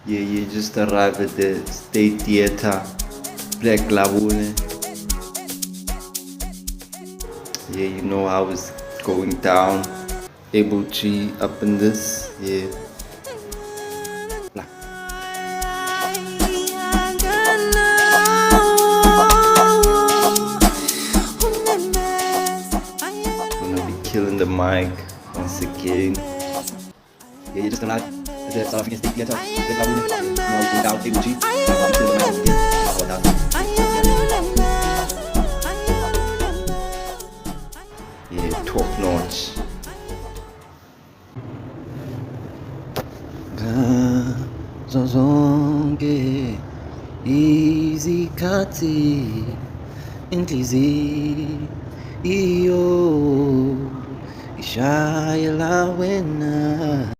Yeah, you just arrived at the State Theater, Black Lagune. Yeah, you know how it's going down. Able G up in this, yeah. Black. Gonna be killing the mic once again. Yeah, you just arrived at the South African State Theater, Black Lagune. Now going down, Able G. Gonna be killing the mic once again. How about that? Yeah, top notch. Zonke izikhathi inhliziyo ishayela wena.